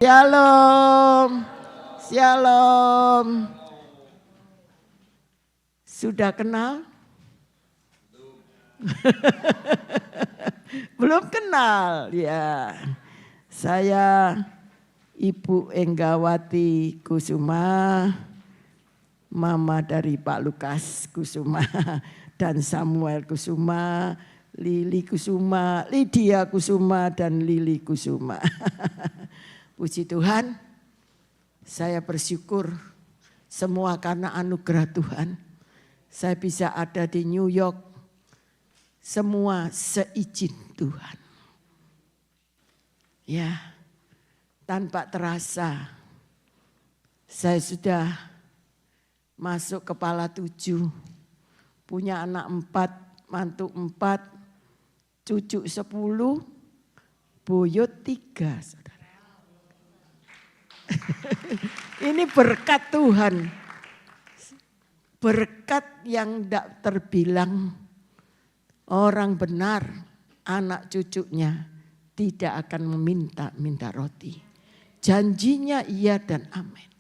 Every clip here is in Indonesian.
Shalom. Shalom. Sudah kenal? Belum kenal, ya. Saya Ibu Enggawati Kusuma, mama dari Pak Lukas Kusuma dan Samuel Kusuma, Lili Kusuma, Lydia Kusuma dan Lili Kusuma. Puji Tuhan, saya bersyukur semua karena anugerah Tuhan. Saya bisa ada di New York, semua seizin Tuhan. Ya, tanpa terasa saya sudah masuk kepala 7, punya anak 4, mantu 4, cucu 10, buyut 3, saudara. Ini berkat Tuhan, berkat yang tidak terbilang. Orang benar, anak cucunya tidak akan meminta roti. Janjinya iya dan amin.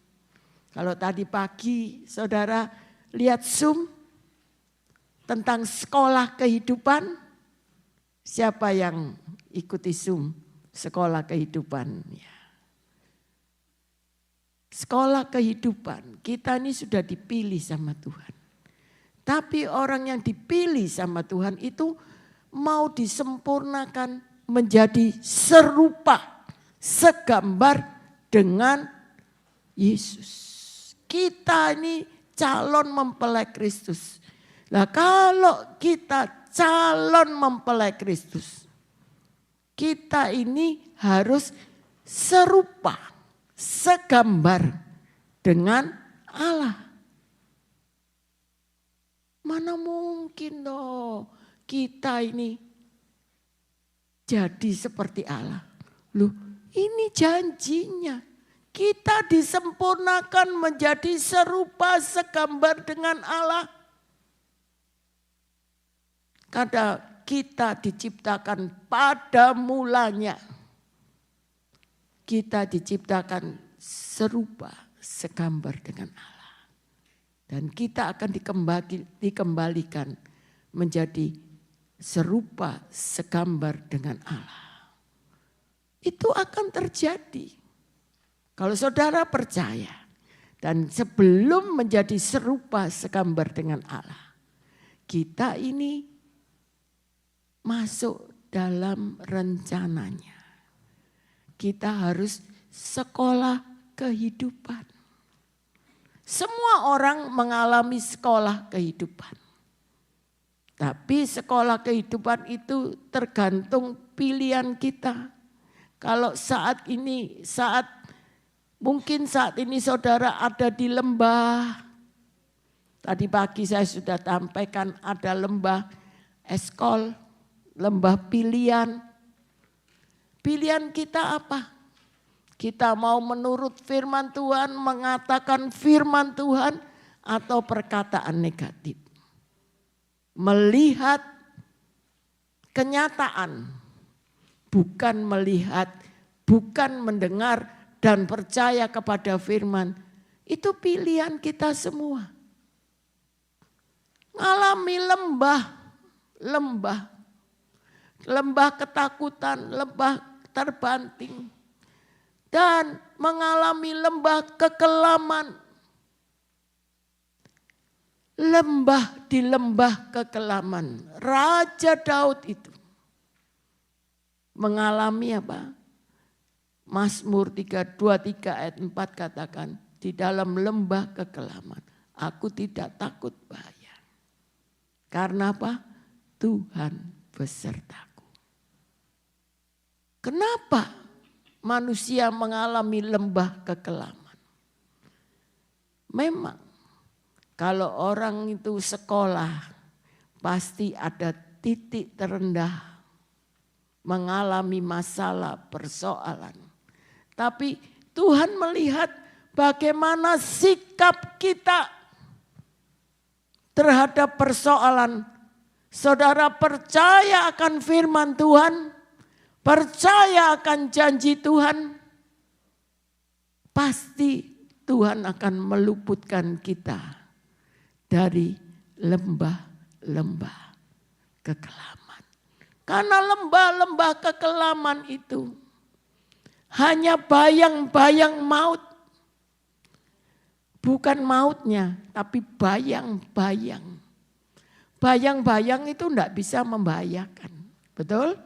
Kalau tadi pagi saudara lihat Zoom tentang sekolah kehidupan, siapa yang ikuti Zoom sekolah kehidupan? Ya. Sekolah kehidupan, kita ini sudah dipilih sama Tuhan. Tapi orang yang dipilih sama Tuhan itu mau disempurnakan menjadi serupa, segambar dengan Yesus. Kita ini calon mempelai Kristus. Nah kalau kita calon mempelai Kristus, kita ini harus serupa, segambar dengan Allah. Mana mungkin dong kita ini jadi seperti Allah. Loh, ini janjinya. Kita disempurnakan menjadi serupa segambar dengan Allah. Karena kita diciptakan pada mulanya. Kita diciptakan serupa segambar dengan Allah. Dan kita akan dikembalikan menjadi serupa segambar dengan Allah. Itu akan terjadi. Kalau saudara percaya dan sebelum menjadi serupa segambar dengan Allah, kita ini masuk dalam rencananya. Kita harus sekolah kehidupan. Semua orang mengalami sekolah kehidupan. Tapi sekolah kehidupan itu tergantung pilihan kita. Kalau mungkin saat ini saudara ada di lembah. Tadi pagi saya sudah sampaikan ada lembah eskol, lembah pilihan. Pilihan kita apa? Kita mau menurut firman Tuhan, mengatakan firman Tuhan atau perkataan negatif. Melihat kenyataan, bukan melihat, bukan mendengar dan percaya kepada firman. Itu pilihan kita semua. Ngalami lembah ketakutan, lembah terbanting. Dan mengalami lembah kekelaman. Di lembah kekelaman. Raja Daud itu mengalami apa? Mazmur 23 ayat 4 katakan, di dalam lembah kekelaman aku tidak takut bahaya. Karena apa? Tuhan besertaku. Kenapa manusia mengalami lembah kekelaman? Memang kalau orang itu sekolah pasti ada titik terendah, mengalami masalah, persoalan. Tapi Tuhan melihat bagaimana sikap kita terhadap persoalan. Saudara percaya akan firman Tuhan, percaya akan janji Tuhan. pasti Tuhan akan meluputkan kita dari lembah-lembah kekelaman. Karena lembah-lembah kekelaman itu hanya bayang-bayang maut. Bukan mautnya, tapi bayang-bayang. Bayang-bayang itu enggak bisa membahayakan. Betul?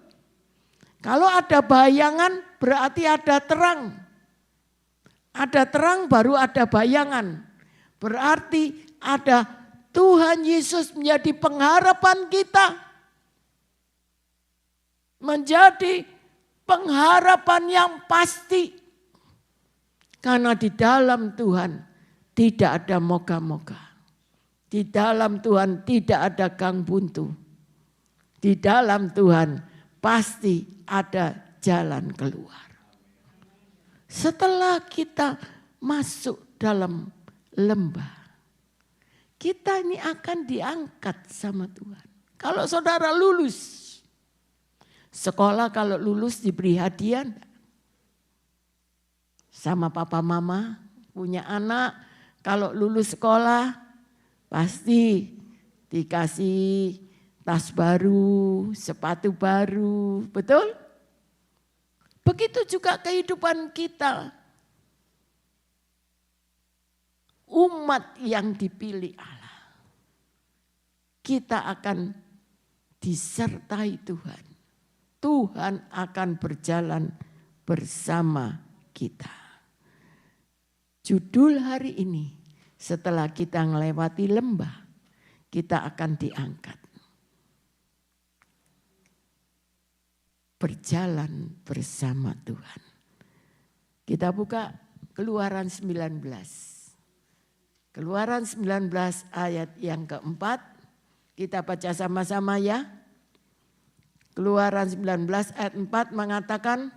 Kalau ada bayangan berarti ada terang. Ada terang baru ada bayangan. Berarti ada Tuhan Yesus menjadi pengharapan kita. Menjadi pengharapan yang pasti. Karena di dalam Tuhan tidak ada moga-moga. Di dalam Tuhan tidak ada gang buntu. Di dalam Tuhan pasti ada jalan keluar. Setelah kita masuk dalam lembah, kita ini akan diangkat sama Tuhan. Kalau saudara lulus sekolah, kalau lulus diberi hadiah sama papa mama, punya anak, kalau lulus sekolah pasti dikasih tas baru, sepatu baru, betul? Begitu juga kehidupan kita. Umat yang dipilih Allah. Kita akan disertai Tuhan. Tuhan akan berjalan bersama kita. Judul hari ini, setelah kita melewati lembah, kita akan diangkat. Berjalan bersama Tuhan. Kita buka Keluaran 19. Keluaran 19 ayat yang keempat. Kita baca sama-sama ya. Keluaran 19 ayat 4 mengatakan,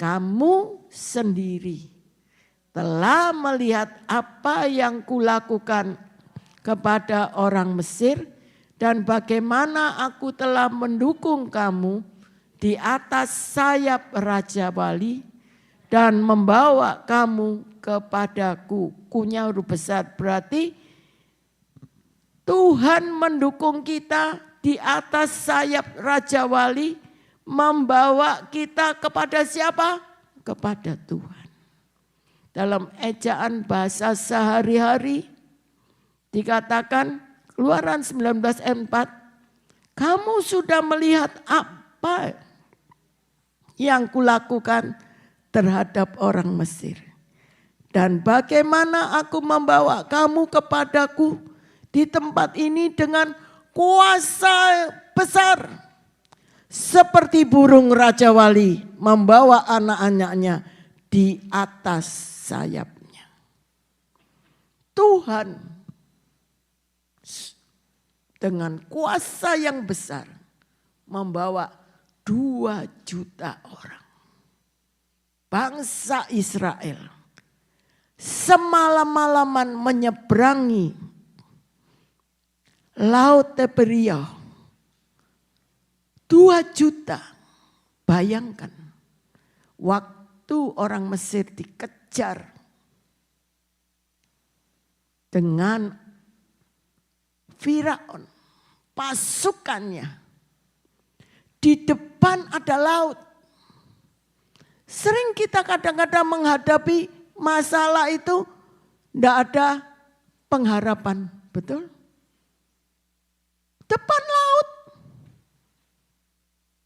kamu sendiri telah melihat apa yang kulakukan kepada orang Mesir dan bagaimana aku telah mendukung kamu di atas sayap Raja Wali dan membawa kamu kepadaku. Kunya huruf besar berarti Tuhan mendukung kita di atas sayap Raja Wali, membawa kita kepada siapa? Kepada Tuhan. Dalam ejaan bahasa sehari-hari dikatakan Keluaran 19 ayat 4, kamu sudah melihat apa yang kulakukan terhadap orang Mesir. Dan bagaimana aku membawa kamu kepadaku di tempat ini dengan kuasa besar. Seperti burung Raja Wali membawa anak-anaknya di atas sayapnya. Tuhan dengan kuasa yang besar membawa 2 juta orang. Bangsa Israel semalam-malaman menyeberangi Laut Tiberia. 2 juta. Bayangkan waktu orang Mesir dikejar dengan Firaun, pasukannya. Di depan ada laut. Sering kita kadang-kadang menghadapi masalah itu tidak ada pengharapan, betul? Depan laut,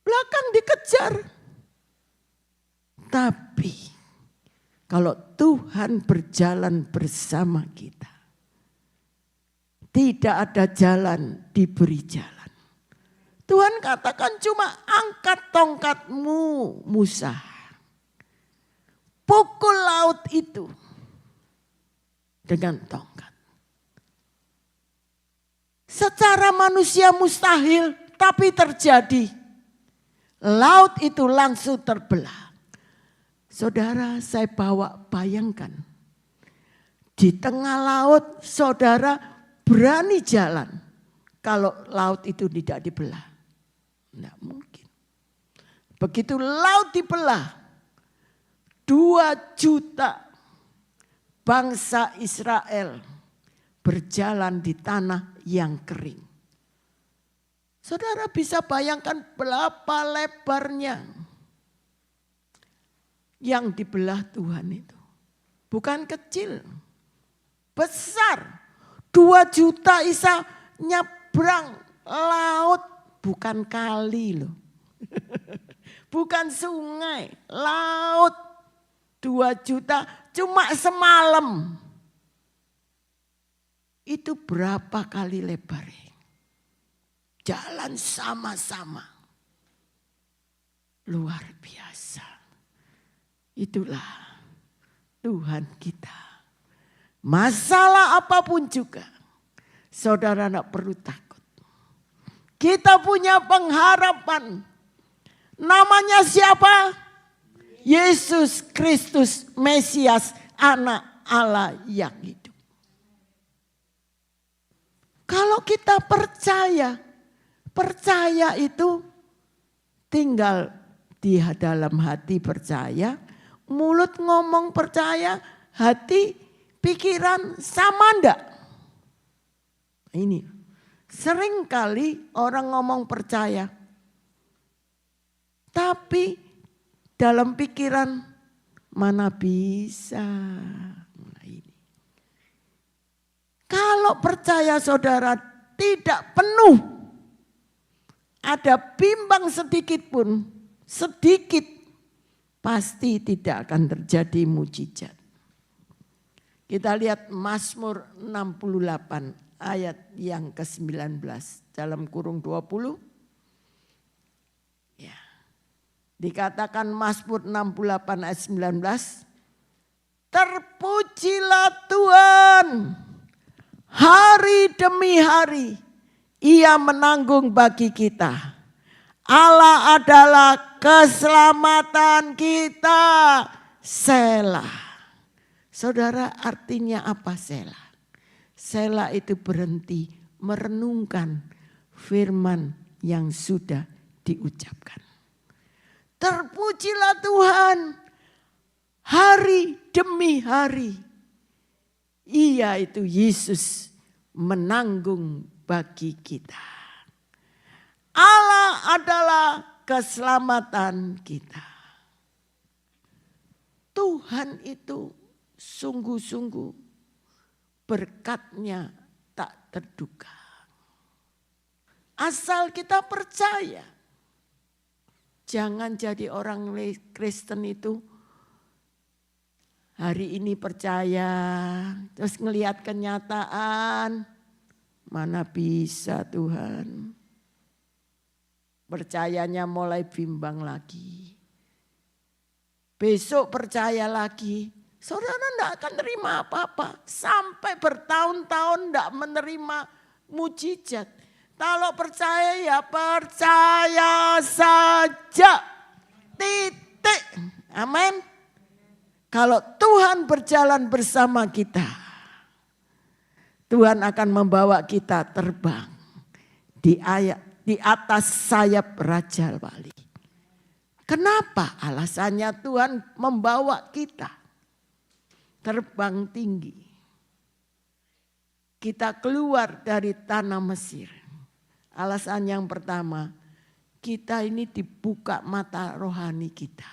belakang dikejar. Tapi kalau Tuhan berjalan bersama kita, tidak ada jalan diberi jalan. Tuhan katakan cuma angkat tongkatmu Musa. Pukul laut itu dengan tongkat. Secara manusia mustahil, tapi terjadi. Laut itu langsung terbelah. Saudara, saya bayangkan. Di tengah laut, saudara berani jalan. Kalau laut itu tidak dibelah. Tidak mungkin. Begitu laut dibelah, 2 juta bangsa Israel berjalan di tanah yang kering. Saudara bisa bayangkan berapa lebarnya yang dibelah Tuhan itu. Bukan kecil, besar. 2 juta Isa nyebrang laut, bukan kali loh. Bukan sungai, laut. 2 juta cuma semalam. Itu berapa kali lebarnya. Jalan sama-sama. Luar biasa. Itulah Tuhan kita. Masalah apapun juga, saudara tidak perlu takut. Kita punya pengharapan. Namanya siapa? Yesus Kristus, Mesias, Anak Allah yang hidup. Kalau kita percaya itu tinggal di dalam hati percaya, mulut ngomong percaya, hati pikiran sama enggak? Ini sering kali orang ngomong percaya, tapi dalam pikiran mana bisa. Nah ini. Kalau percaya saudara tidak penuh, ada bimbang sedikit pun, sedikit pasti tidak akan terjadi mujizat. Kita lihat Mazmur 68 ayat yang ke-19 dalam kurung 20. Ya. Dikatakan Mazmur 68 ayat 19. Terpujilah Tuhan hari demi hari. Ia menanggung bagi kita. Allah adalah keselamatan kita. Selah. Saudara, artinya apa selah? Selah itu berhenti merenungkan firman yang sudah diucapkan. Terpujilah Tuhan hari demi hari. Ia itu Yesus menanggung bagi kita. Allah adalah keselamatan kita. Tuhan itu sungguh-sungguh berkatnya tak terduga. Asal kita percaya. Jangan jadi orang Kristen itu hari ini percaya, terus ngelihat kenyataan, mana bisa Tuhan. Percayanya mulai bimbang lagi. Besok percaya lagi, saudara tidak akan terima apa-apa. Sampai bertahun-tahun tidak menerima mujizat. Kalau percaya ya percaya saja. Titik. Amin. Kalau Tuhan berjalan bersama kita, Tuhan akan membawa kita terbang di atas sayap Raja Wali. Kenapa? Alasannya Tuhan membawa kita terbang tinggi. Kita keluar dari tanah Mesir. Alasan yang pertama, kita ini dibuka mata rohani kita.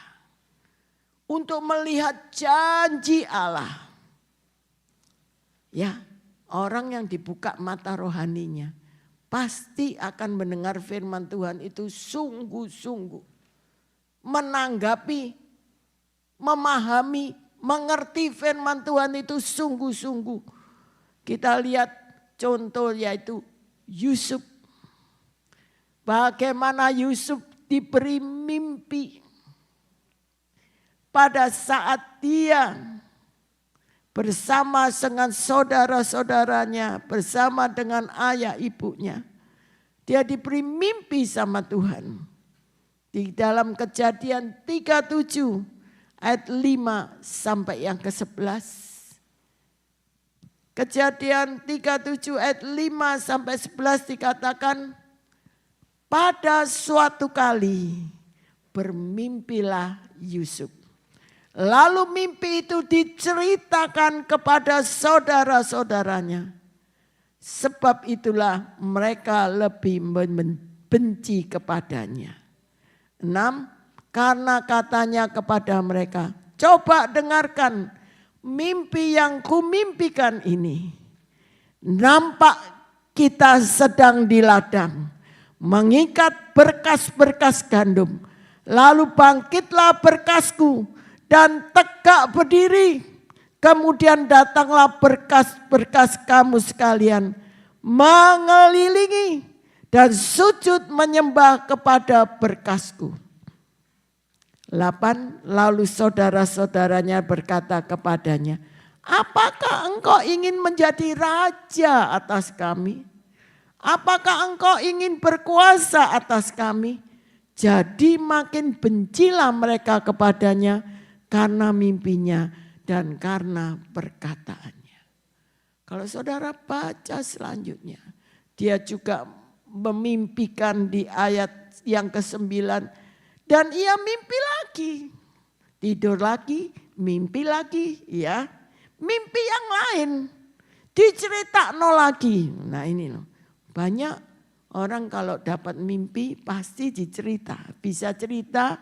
Untuk melihat janji Allah. Ya, orang yang dibuka mata rohaninya pasti akan mendengar firman Tuhan itu sungguh-sungguh. Menanggapi, memahami, mengerti firman Tuhan itu sungguh-sungguh. Kita lihat contoh yaitu Yusuf. Bagaimana Yusuf diberi mimpi pada saat dia bersama dengan saudara-saudaranya, bersama dengan ayah ibunya. Dia diberi mimpi sama Tuhan. Di dalam Kejadian 37 ayat 5 sampai yang ke-11. Kejadian 37 ayat 5 sampai 11 dikatakan, pada suatu kali bermimpilah Yusuf. Lalu mimpi itu diceritakan kepada saudara-saudaranya. Sebab itulah mereka lebih benci kepadanya. 6. Karena katanya kepada mereka, coba dengarkan mimpi yang kumimpikan ini. Nampak kita sedang di ladang, mengikat berkas-berkas gandum. Lalu bangkitlah berkasku dan tegak berdiri. Kemudian datanglah berkas-berkas kamu sekalian mengelilingi dan sujud menyembah kepada berkasku. 8. Lalu saudara-saudaranya berkata kepadanya, apakah engkau ingin menjadi raja atas kami? Apakah engkau ingin berkuasa atas kami? Jadi makin bencilah mereka kepadanya karena mimpinya dan karena perkataannya. Kalau saudara baca selanjutnya, dia juga memimpikan di ayat yang ke-9. Dan ia mimpi lagi, tidur lagi, mimpi lagi, ya. Mimpi yang lain, diceritakno lagi. Nah ini loh, banyak orang kalau dapat mimpi pasti dicerita. Bisa cerita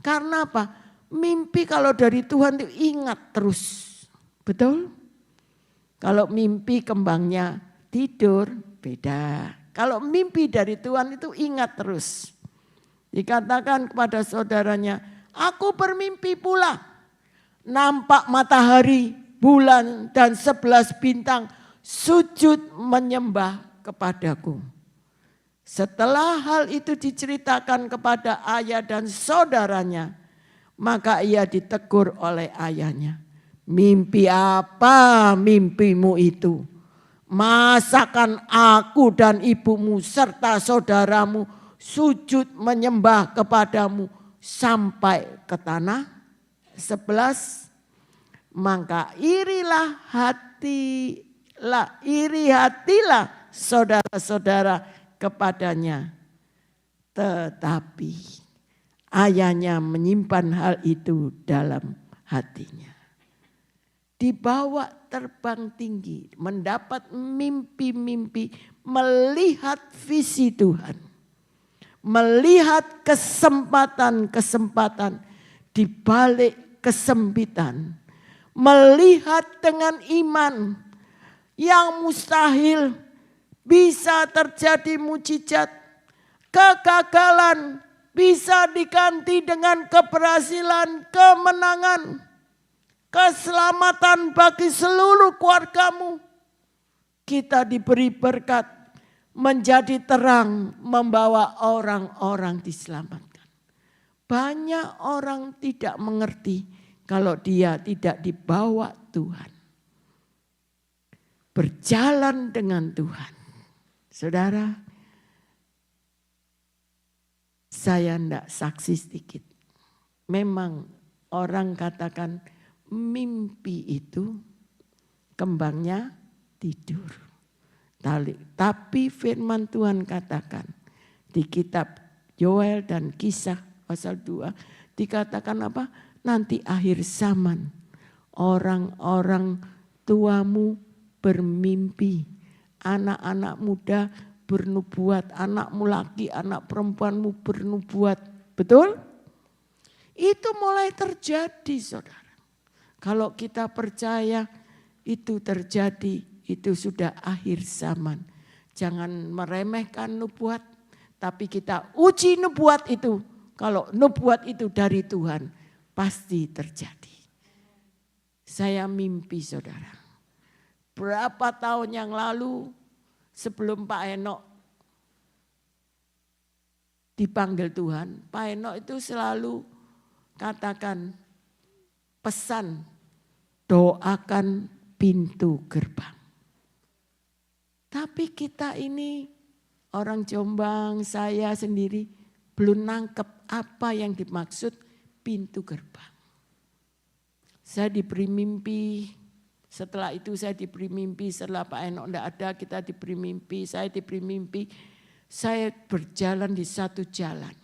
karena apa? Mimpi kalau dari Tuhan itu ingat terus. Betul? Kalau mimpi kembangnya tidur beda. Kalau mimpi dari Tuhan itu ingat terus. Dikatakan kepada saudaranya, aku bermimpi pula. Nampak matahari, bulan dan 11 bintang sujud menyembah kepadaku. Setelah hal itu diceritakan kepada ayah dan saudaranya, maka ia ditegur oleh ayahnya. Mimpi apa mimpimu itu? Masakan aku dan ibumu serta saudaramu sujud menyembah kepadamu sampai ke tanah? 11. Maka iri hatilah saudara-saudara kepadanya. Tetapi ayahnya menyimpan hal itu dalam hatinya. Dibawa terbang tinggi, mendapat mimpi-mimpi, melihat visi Tuhan. Melihat kesempatan-kesempatan di balik kesempitan. Melihat dengan iman yang mustahil bisa terjadi mujizat. Kegagalan bisa diganti dengan keberhasilan, kemenangan, keselamatan bagi seluruh keluargamu. Kita diberi berkat menjadi terang, membawa orang-orang diselamatkan. Banyak orang tidak mengerti kalau dia tidak dibawa Tuhan. Berjalan dengan Tuhan. Saudara, saya tidak saksi sedikit. Memang orang katakan mimpi itu kembangnya tidur. Tapi firman Tuhan katakan di kitab Yoel dan Kisah pasal 2 dikatakan apa? Nanti akhir zaman orang-orang tuamu bermimpi, anak-anak muda bernubuat, anakmu laki, anak perempuanmu bernubuat. Betul? Itu mulai terjadi, saudara. Kalau kita percaya itu terjadi, itu sudah akhir zaman. Jangan meremehkan nubuat, tapi kita uji nubuat itu. Kalau nubuat itu dari Tuhan, pasti terjadi. Saya mimpi, saudara. Berapa tahun yang lalu sebelum Pak Henok dipanggil Tuhan, Pak Henok itu selalu katakan pesan, doakan pintu gerbang. Tapi kita ini orang Jombang, saya sendiri belum nangkep apa yang dimaksud pintu gerbang. Saya diberi mimpi, setelah itu saya diberi mimpi, setelah Pak Henok tidak ada kita diberi mimpi, saya diberi mimpi. Saya berjalan di satu jalan.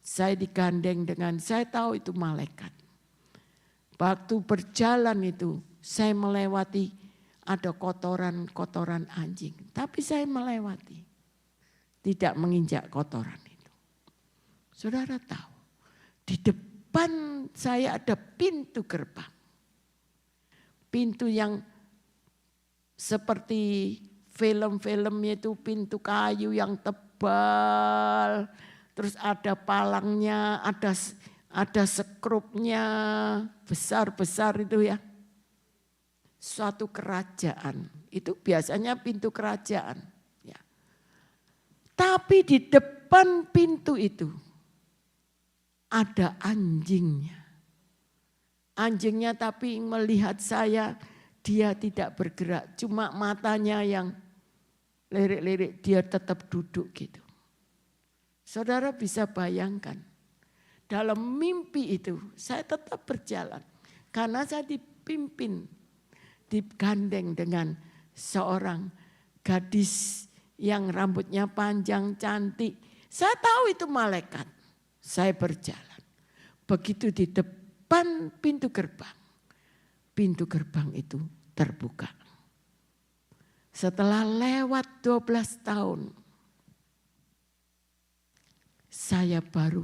Saya digandeng dengan, saya tahu itu malaikat. Waktu berjalan itu saya melewati ada kotoran-kotoran anjing. Tapi saya melewati. Tidak menginjak kotoran itu. Saudara tahu, di depan saya ada pintu gerbang. Pintu yang seperti film-filmnya itu pintu kayu yang tebal. Terus ada palangnya, ada sekrupnya, besar-besar itu ya. Suatu kerajaan, itu biasanya pintu kerajaan. Ya. Tapi di depan pintu itu ada anjingnya. Anjingnya tapi melihat saya, dia tidak bergerak. Cuma matanya yang lirik-lirik, dia tetap duduk gitu. Saudara bisa bayangkan, dalam mimpi itu saya tetap berjalan. Karena saya dipimpin, digandeng dengan seorang gadis yang rambutnya panjang, cantik. Saya tahu itu malaikat. Saya berjalan. Begitu di depan pintu gerbang itu terbuka. Setelah lewat 12 tahun, saya baru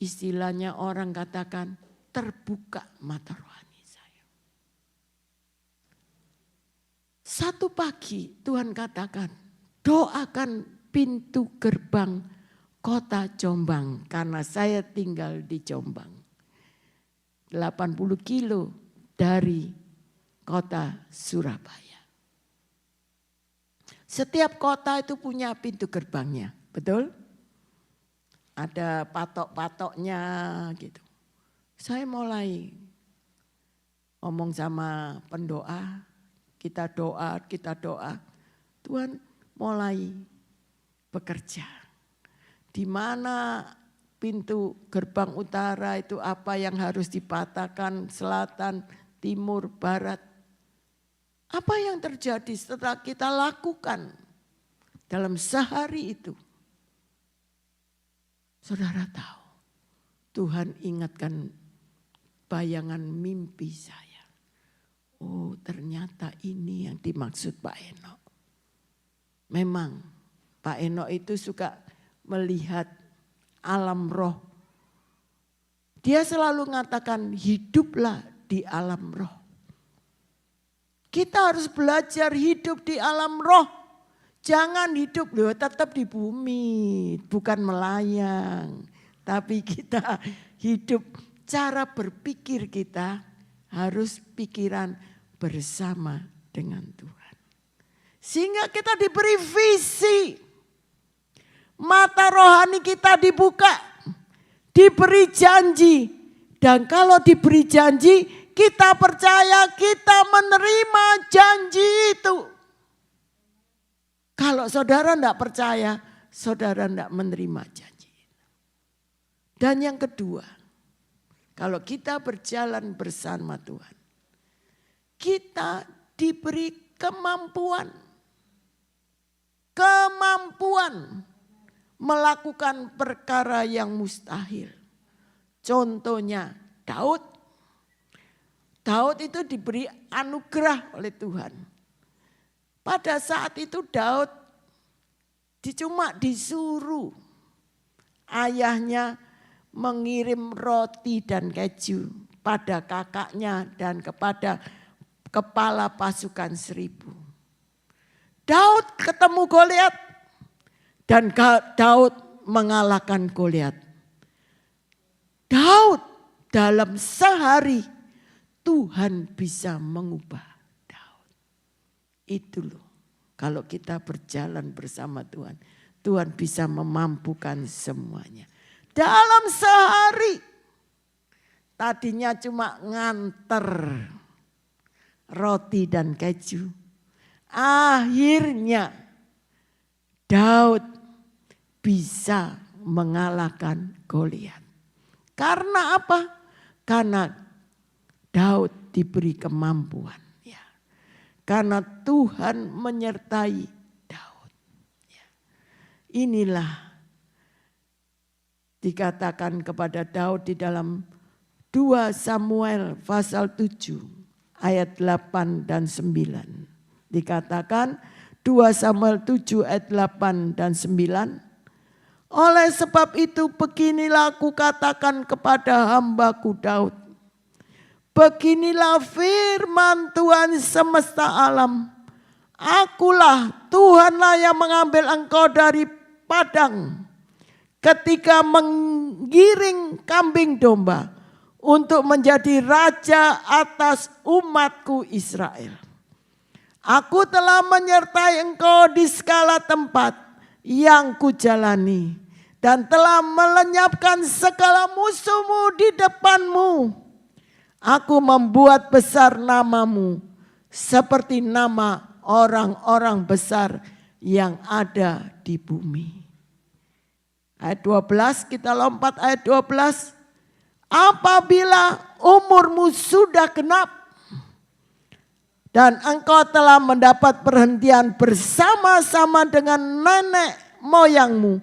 istilahnya orang katakan terbuka mata rohani saya. Satu pagi Tuhan katakan, doakan pintu gerbang kota Jombang karena saya tinggal di Jombang. 80 kilo dari kota Surabaya. Setiap kota itu punya pintu gerbangnya, betul? Ada patok-patoknya gitu. Saya mulai ngomong sama pendoa, kita doa. Tuhan mulai bekerja. Di mana pintu gerbang utara itu apa yang harus dipatahkan, selatan, timur, barat. Apa yang terjadi setelah kita lakukan dalam sehari itu? Saudara tahu, Tuhan ingatkan bayangan mimpi saya. Oh, ternyata ini yang dimaksud Pak Enok. Memang Pak Enok itu suka melihat alam roh. Dia selalu mengatakan hiduplah di alam roh. Kita harus belajar hidup di alam roh. Jangan hidup loh tetap di bumi, bukan melayang. Tapi kita hidup, cara berpikir kita harus pikiran bersama dengan Tuhan. Sehingga kita diberi visi. Mata rohani kita dibuka, diberi janji. Dan kalau diberi janji, kita percaya kita menerima janji itu. Kalau saudara tidak percaya, saudara tidak menerima janji. Dan yang kedua, kalau kita berjalan bersama Tuhan, kita diberi kemampuan melakukan perkara yang mustahil. Contohnya Daud. Daud itu diberi anugerah oleh Tuhan. Pada saat itu Daud cuma disuruh ayahnya mengirim roti dan keju pada kakaknya dan kepada kepala pasukan 1000. Daud ketemu Goliat dan Daud mengalahkan Goliat. Daud dalam sehari Tuhan bisa mengubah. Itu loh, kalau kita berjalan bersama Tuhan, Tuhan bisa memampukan semuanya. Dalam sehari, tadinya cuma nganter roti dan keju. Akhirnya Daud bisa mengalahkan Goliat. Karena apa? Karena Daud diberi kemampuan. Karena Tuhan menyertai Daud. Inilah dikatakan kepada Daud di dalam 2 Samuel pasal 7 ayat 8 dan 9. Dikatakan 2 Samuel 7 ayat 8 dan 9. Oleh sebab itu beginilah aku katakan kepada hambaku Daud. Beginilah firman Tuhan semesta alam. Akulah Tuhanlah yang mengambil engkau dari padang ketika menggiring kambing domba untuk menjadi raja atas umatku Israel. Aku telah menyertai engkau di segala tempat yang kujalani dan telah melenyapkan segala musuhmu di depanmu. Aku membuat besar namamu seperti nama orang-orang besar yang ada di bumi. Ayat 12, kita lompat ayat 12. Apabila umurmu sudah genap dan engkau telah mendapat perhentian bersama-sama dengan nenek moyangmu,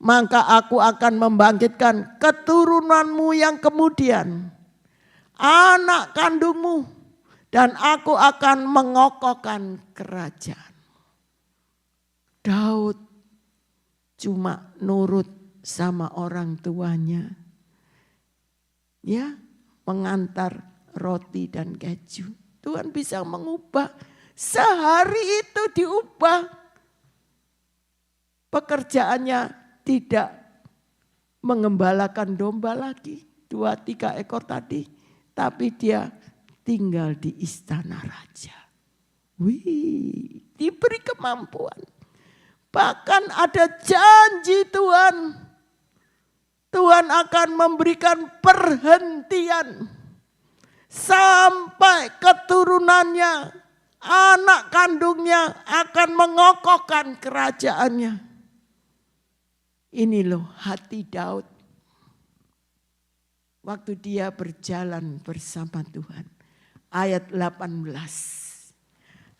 maka aku akan membangkitkan keturunanmu yang kemudian, anak kandungmu, dan aku akan mengokohkan kerajaan. Daud cuma nurut sama orang tuanya. Ya, mengantar roti dan keju. Tuhan bisa mengubah. Sehari itu diubah. Pekerjaannya tidak mengembalakan domba lagi. 2-3 ekor tadi. Tapi dia tinggal di istana raja. Wih, diberi kemampuan. Bahkan ada janji Tuhan. Tuhan akan memberikan perhentian sampai keturunannya, anak kandungnya akan mengokohkan kerajaannya. Ini loh hati Daud. Waktu dia berjalan bersama Tuhan. Ayat 18.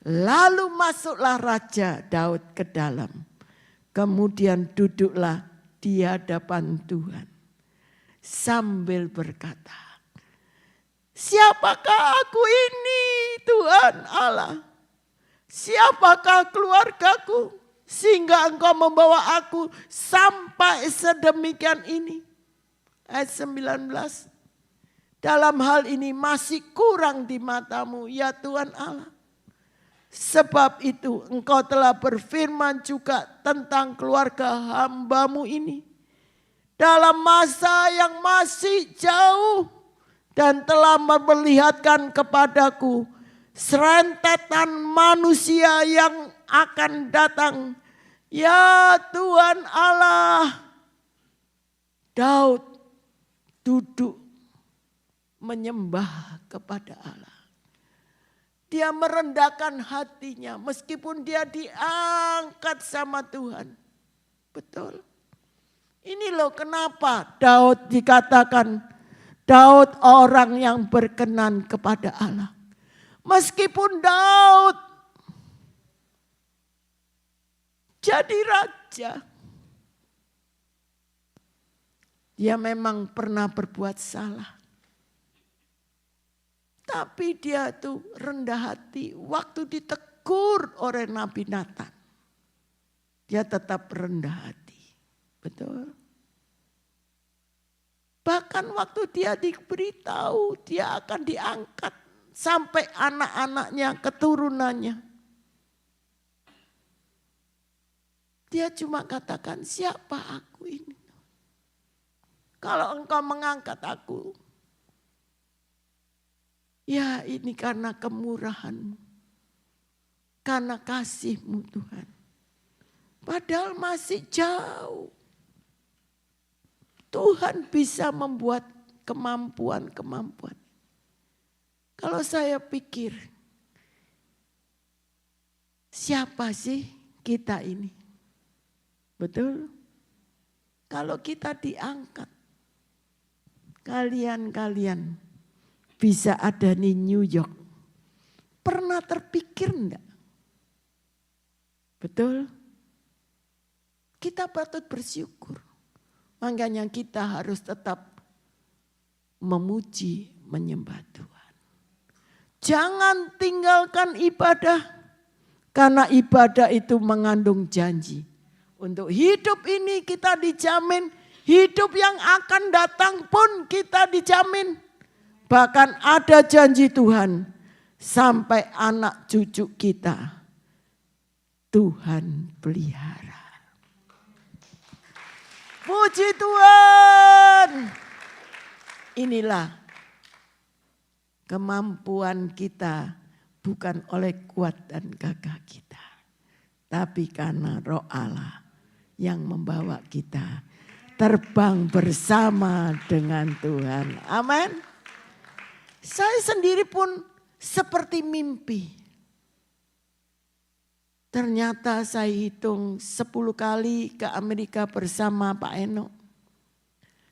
Lalu masuklah Raja Daud ke dalam. Kemudian duduklah di hadapan Tuhan sambil berkata, siapakah aku ini Tuhan Allah? Siapakah keluargaku sehingga engkau membawa aku sampai sedemikian ini? Ayat 19. Dalam hal ini masih kurang di matamu ya Tuhan Allah. Sebab itu engkau telah berfirman juga tentang keluarga hambamu ini. Dalam masa yang masih jauh dan telah memperlihatkan kepadaku serentetan manusia yang akan datang. Ya Tuhan Allah. Daud duduk menyembah kepada Allah. Dia merendahkan hatinya meskipun dia diangkat sama Tuhan. Betul. Ini loh kenapa Daud dikatakan Daud orang yang berkenan kepada Allah. Meskipun Daud jadi raja. Dia memang pernah berbuat salah. Tapi dia tuh rendah hati waktu ditegur oleh Nabi Nathan. Dia tetap rendah hati. Betul. Bahkan waktu dia diberitahu dia akan diangkat sampai anak-anaknya, keturunannya. Dia cuma katakan siapa aku ini. Kalau engkau mengangkat aku. Ya ini karena kemurahan-Mu. Karena kasih-Mu Tuhan. Padahal masih jauh. Tuhan bisa membuat kemampuan-kemampuan. Kalau saya pikir. Siapa sih kita ini? Betul? Kalau kita diangkat. Kalian bisa ada di New York. Pernah terpikir enggak? Betul? Kita patut bersyukur. Makanya kita harus tetap memuji, menyembah Tuhan. Jangan tinggalkan ibadah, karena ibadah itu mengandung janji. Untuk hidup ini kita dijamin, hidup yang akan datang pun kita dijamin. Bahkan ada janji Tuhan sampai anak cucu kita Tuhan pelihara. Puji Tuhan. Inilah kemampuan kita bukan oleh kuat dan gagah kita, tapi karena Roh Allah yang membawa kita terbang bersama dengan Tuhan. Amin. Saya sendiri pun seperti mimpi. Ternyata saya hitung 10 kali ke Amerika bersama Pak Enok.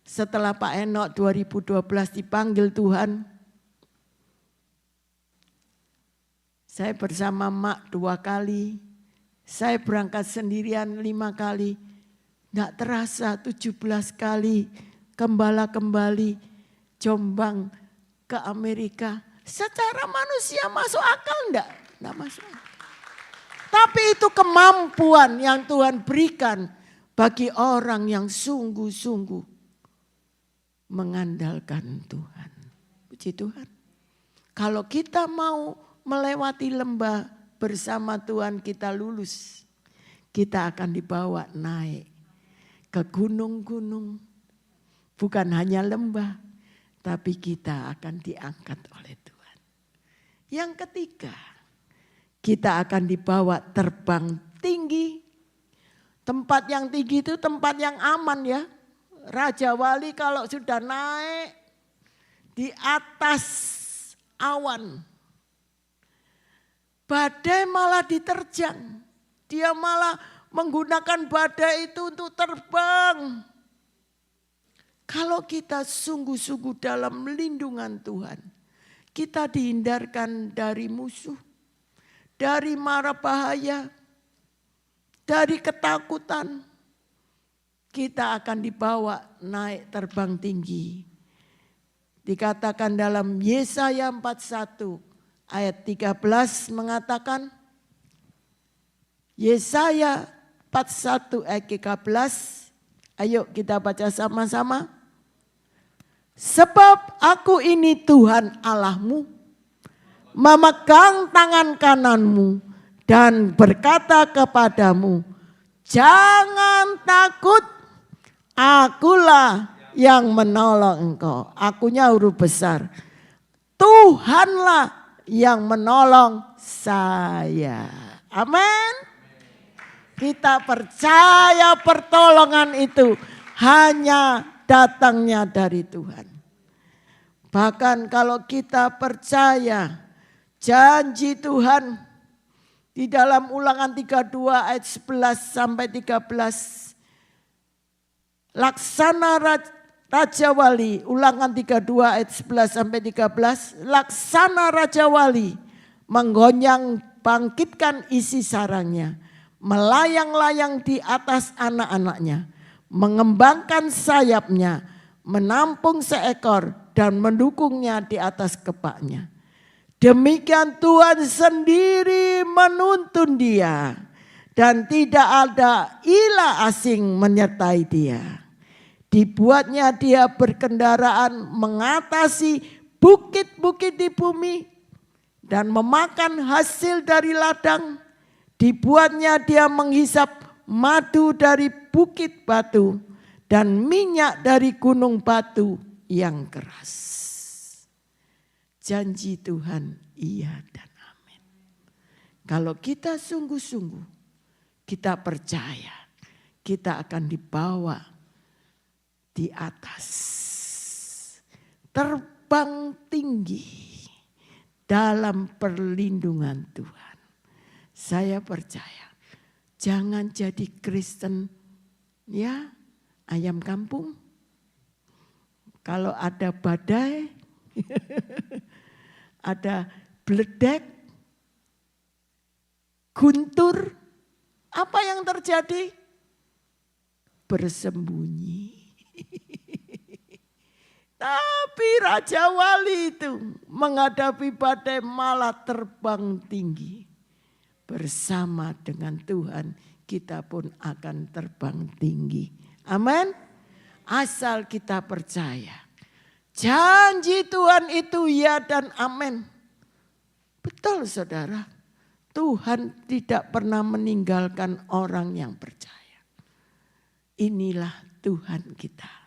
Setelah Pak Enok 2012 dipanggil Tuhan, saya bersama Mak 2 kali. Saya berangkat sendirian 5 kali. Tidak terasa 17 kali gembala kembali Jombang ke Amerika. Secara manusia masuk akal enggak? Enggak masuk akal. Tapi itu kemampuan yang Tuhan berikan bagi orang yang sungguh-sungguh mengandalkan Tuhan. Puji Tuhan. Kalau kita mau melewati lembah bersama Tuhan, kita lulus. Kita akan dibawa naik ke gunung-gunung. Bukan hanya lembah, tapi kita akan diangkat oleh Tuhan. Yang ketiga, kita akan dibawa terbang tinggi. Tempat yang tinggi itu tempat yang aman ya. Raja Wali kalau sudah naik di atas awan, badai malah diterjang. Dia malah menggunakan badai itu untuk terbang. Kalau kita sungguh-sungguh dalam lindungan Tuhan, kita dihindarkan dari musuh, dari mara bahaya, dari ketakutan. Kita akan dibawa naik terbang tinggi. Dikatakan dalam Yesaya 41 ayat 13 mengatakan, Yesaya 41 ayat 13, ayo kita baca sama-sama. Sebab aku ini Tuhan Allahmu, memegang tangan kananmu dan berkata kepadamu, jangan takut, akulah yang menolong engkau. Akunya huruf besar. Tuhanlah yang menolong saya. Amin. Kita percaya pertolongan itu hanya datangnya dari Tuhan. Bahkan kalau kita percaya janji Tuhan di dalam Ulangan 32 ayat 11 sampai 13. Laksana Raja Wali, Ulangan 32 ayat 11 sampai 13. Laksana Raja Wali menggonjang bangkitkan isi sarangnya, melayang-layang di atas anak-anaknya, mengembangkan sayapnya, menampung seekor dan mendukungnya di atas kepaknya. Demikian Tuhan sendiri menuntun dia dan tidak ada ilah asing menyertai dia. Dibuatnya dia berkendaraan mengatasi bukit-bukit di bumi dan memakan hasil dari ladang. Dibuatnya dia menghisap madu dari bukit batu dan minyak dari gunung batu yang keras. Janji Tuhan iya dan amin. Kalau kita sungguh-sungguh, kita percaya, kita akan dibawa di atas, terbang tinggi dalam perlindungan Tuhan. Saya percaya, jangan jadi Kristen ya ayam kampung. Kalau ada badai, ada bledek, guntur, apa yang terjadi? Bersembunyi. Tapi Raja Wali itu menghadapi badai malah terbang tinggi. Bersama dengan Tuhan kita pun akan terbang tinggi. Amin. Asal kita percaya. Janji Tuhan itu ya dan amin. Betul saudara. Tuhan tidak pernah meninggalkan orang yang percaya. Inilah Tuhan kita.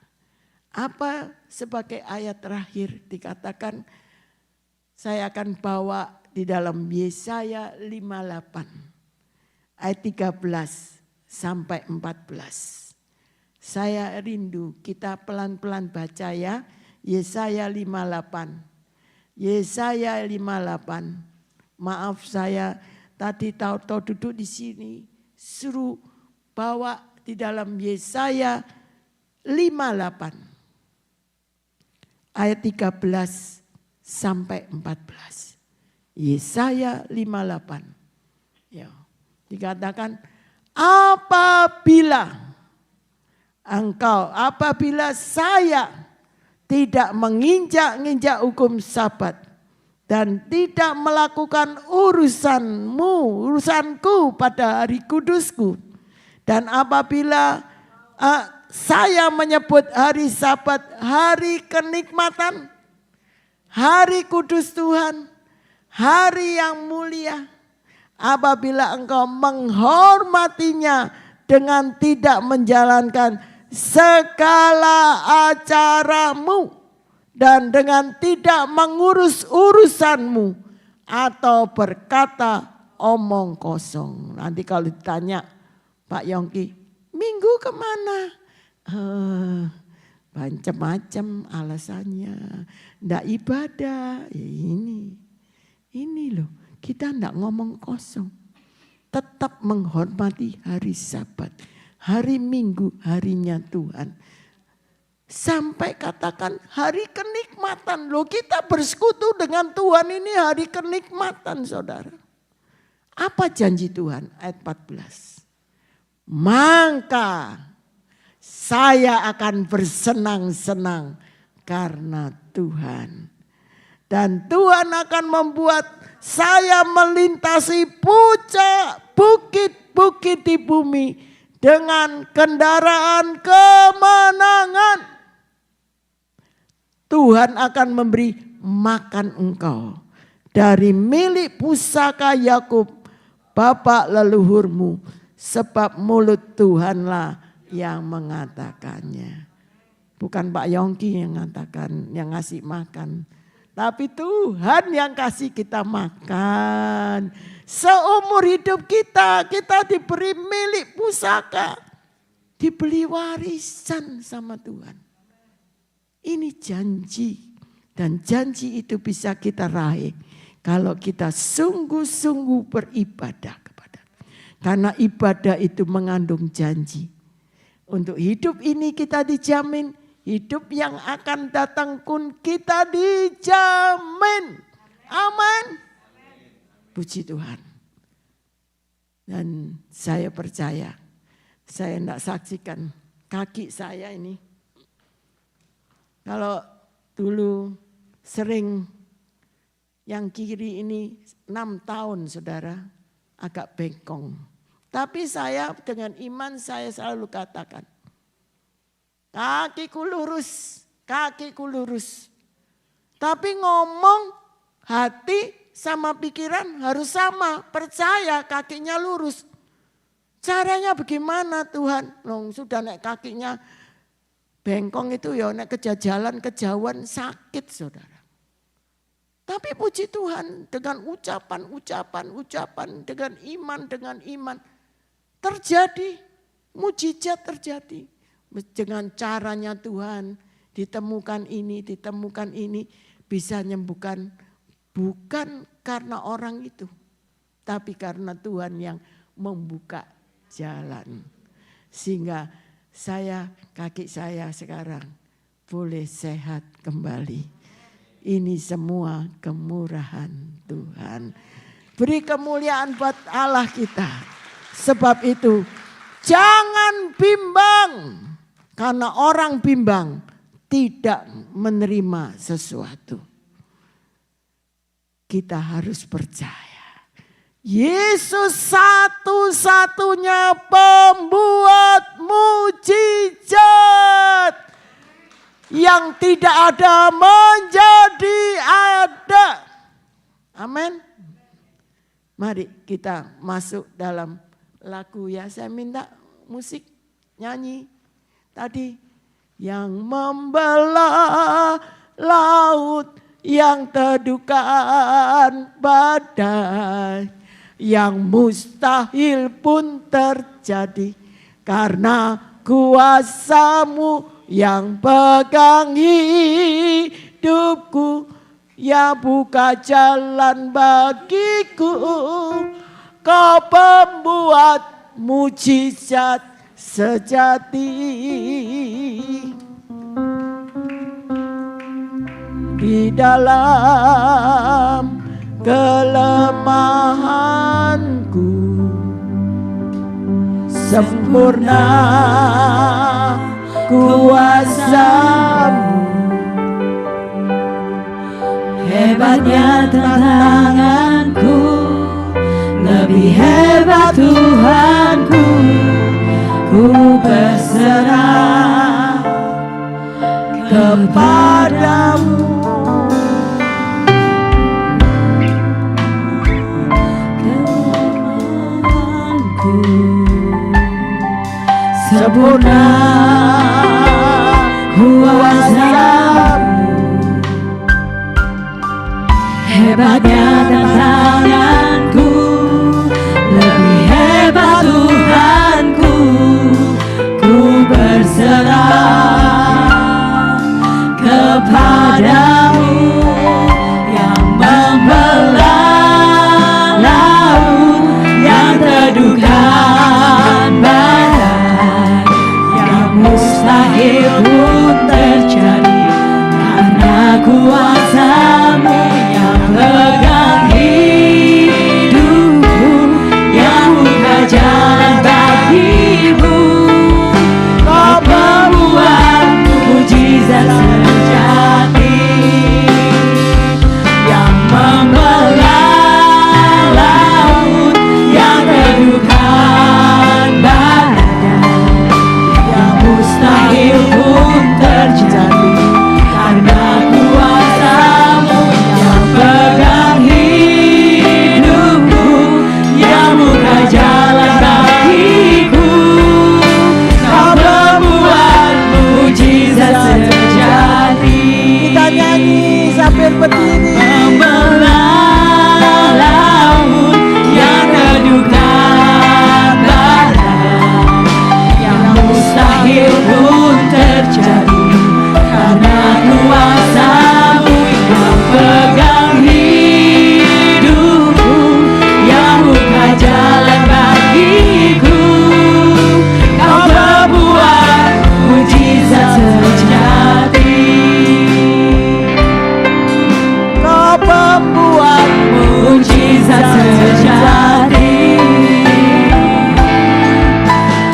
Apa sebagai ayat terakhir dikatakan, saya akan bawa di dalam Yesaya 58 ayat 13 sampai 14. Saya rindu kita pelan-pelan baca ya. Yesaya 58. Yesaya 58. Maaf saya tadi tahu duduk di sini. Suruh bawa di dalam Yesaya 58. Ayat 13 sampai 14. Yesaya 58. Ya, dikatakan apabila saya tidak menginjak-injak hukum Sabat dan tidak melakukan urusanku pada hari kudusku, dan apabila saya menyebut hari Sabat hari kenikmatan, hari kudus Tuhan, hari yang mulia, apabila engkau menghormatinya dengan tidak menjalankan segala acaramu dan dengan tidak mengurus urusanmu atau berkata omong kosong. Nanti kalau ditanya Pak Yongki, minggu kemana? Macam-macam alasannya. Nggak ibadah. Ya ini loh, kita nggak ngomong kosong. Tetap menghormati hari Sabat. Hari Minggu, harinya Tuhan. Sampai katakan hari kenikmatan. Loh, kita bersekutu dengan Tuhan ini hari kenikmatan saudara. Apa janji Tuhan? Ayat 14. Maka saya akan bersenang-senang karena Tuhan. Dan Tuhan akan membuat saya melintasi bukit-bukit di bumi dengan kendaraan kemenangan. Tuhan akan memberi makan engkau dari milik pusaka Yakub, bapak leluhurmu, sebab mulut Tuhanlah yang mengatakannya. Bukan Pak Yongki yang mengatakan, yang ngasih makan. Tapi Tuhan yang kasih kita makan. Seumur hidup kita diberi milik pusaka. Dibeli warisan sama Tuhan. Ini janji. Dan janji itu bisa kita raih. Kalau kita sungguh-sungguh beribadah kepada. Karena ibadah itu mengandung janji. Untuk hidup ini kita dijamin. Hidup yang akan datang pun kita dijamin. Amin. Puji Tuhan. Dan saya percaya. Saya tidak saksikan kaki saya ini. Kalau dulu sering yang kiri ini 6 tahun saudara. Agak bengkong. Tapi saya dengan iman saya selalu katakan. Kakiku lurus. Tapi ngomong hati sama pikiran harus sama. Percaya kakinya lurus. Caranya bagaimana Tuhan? Loh, sudah naik kakinya bengkong itu ya naik kejajalan kejauhan sakit saudara. Tapi puji Tuhan dengan ucapan, dengan iman. Terjadi, mujizat terjadi. Dengan caranya Tuhan ditemukan ini bisa menyembuhkan bukan karena orang itu. Tapi karena Tuhan yang membuka jalan. Sehingga kaki saya sekarang boleh sehat kembali. Ini semua kemurahan Tuhan. Beri kemuliaan buat Allah kita. Sebab itu jangan bimbang. Karena orang bimbang tidak menerima sesuatu. Kita harus percaya. Yesus satu-satunya pembuat mujizat. Yang tidak ada menjadi ada. Amin. Mari kita masuk dalam lagu ya. Saya minta musik nyanyi tadi. Yang membelah laut, yang teduhkan badai, yang mustahil pun terjadi karena kuasa-Mu yang pegang hidupku, ya buka jalan bagiku. Kau pembuat mujizat sejati. Di dalam kelemahanku sempurna kuasa-Mu. Hebatnya tantanganku, lebih hebat Tuhanku. Ku berserah kepadamu. Kelemahanku sempurna kuasa-Mu. Hebatnya tantanganku, lebih hebat Tuhanku. Ku berserah kepadamu. Yang membelah laut, yang teduhkan badai, yang mustahil pun terjadi karena kuasa-Mu yang pegang hidupku, yang buka jalan bagimu. Kau pembuat mujizat sejati, yang membelah laut, yang teduhkan badai, yang mustahil pun terjadi karena kuasa-Mu yang pegang hidupku, yang buka jalan bagiku. Kau membuat mujizat sejati. Kita nyanyi sambil berdiri. Membelah laut, yang teduhkan badai, yang mustahil pun terjadi karena kuasa-Mu yang pegang hidupku, yang buka jalan bagiku. Kau membuat mujizat sejati. Kau pembuat Mujizat sejati.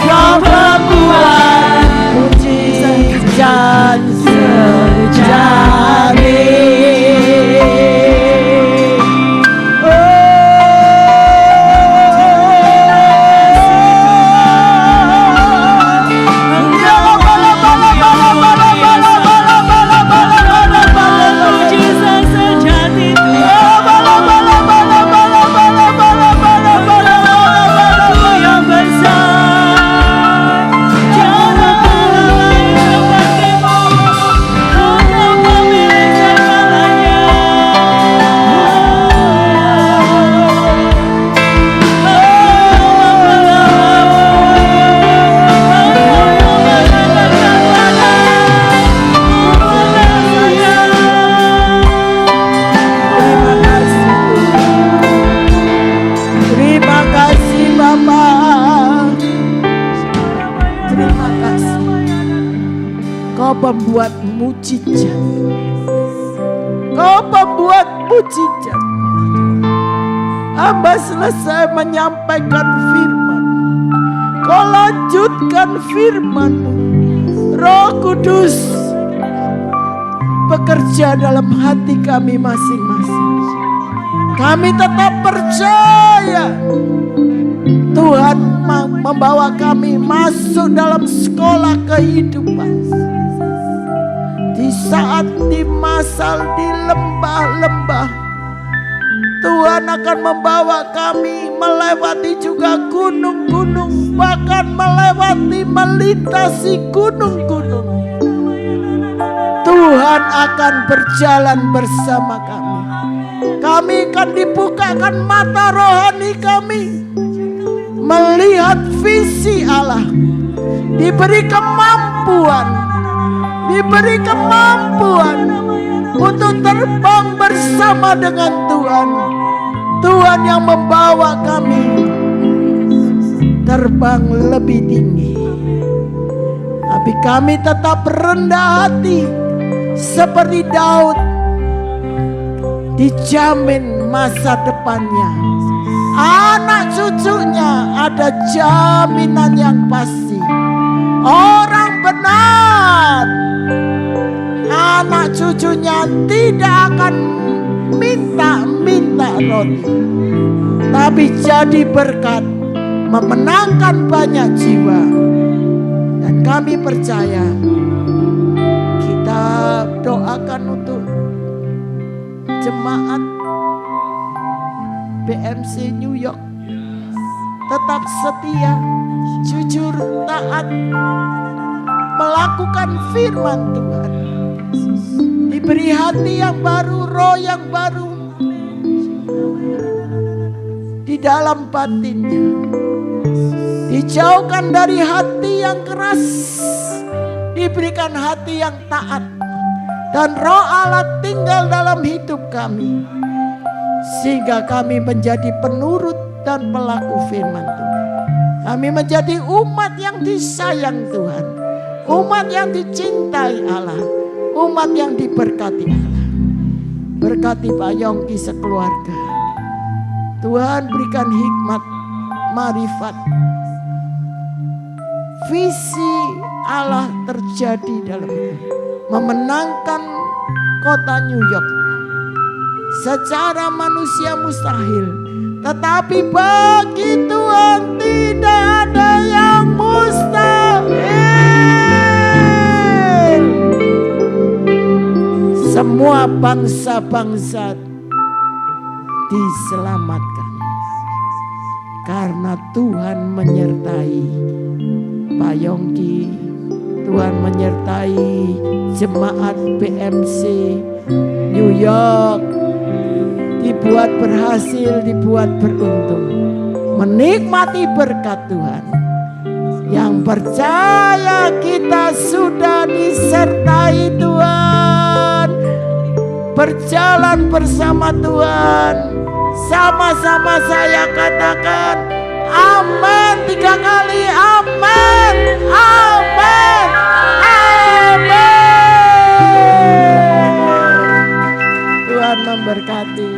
Kau membuat mujizat sejati. Mujizat sejati Tuhan yang besar. Jangan Kau pemilik segalanya. Terima kasih Bapak. Terima kasih. Kau pembuat mujizat. Kau pembuat mujizat. Hamba selesai menyampaikan firman. Kau lanjutkan firman-Mu. Roh Kudus, bekerja dalam hati kami masing-masing. Kami tetap percaya Tuhan membawa kami masuk dalam sekolah kehidupan. Di saat di masal di lembah-lembah, Tuhan akan membawa kami melewati juga gunung-gunung, bahkan melintasi gunung-gunung. Tuhan akan berjalan bersama kami. Kami akan dibukakan mata rohani kami, melihat visi Allah, diberi kemampuan untuk terbang bersama dengan Tuhan. Tuhan yang membawa kami terbang lebih tinggi. Tapi kami tetap rendah hati seperti Daud, dijamin masa depannya. Anak cucunya ada jaminan yang pasti. Orang benar, anak cucunya tidak akan minta roti, tapi jadi berkat, memenangkan banyak jiwa. Dan kami percaya, kita doakan untuk jemaat BMC New York, tetap setia, jujur, taat, melakukan firman Tuhan, diberi hati yang baru, roh yang baru di dalam batinnya, dijauhkan dari hati yang keras, diberikan hati yang taat, dan roh Allah tinggal dalam hidup kami, sehingga kami menjadi penurut dan pelaku firman Tuhan. Kami menjadi umat yang disayang Tuhan, umat yang dicintai Allah, umat yang diberkati Allah. Berkati Pak Yongki sekeluarga. Tuhan berikan hikmat, marifat, visi Allah terjadi dalam hidup, memenangkan kota New York. Secara manusia mustahil, tetapi bagi Tuhan tidak ada yang mustahil. Semua bangsa-bangsa diselamatkan karena Tuhan menyertai Pak Yongki, Tuhan menyertai jemaat BMC New York, dibuat berhasil, dibuat beruntung, menikmati berkat Tuhan. Yang percaya kita sudah disertai Tuhan, berjalan bersama Tuhan. Sama-sama saya katakan amin 3 kali, amin, amin, amin. Tuhan memberkati.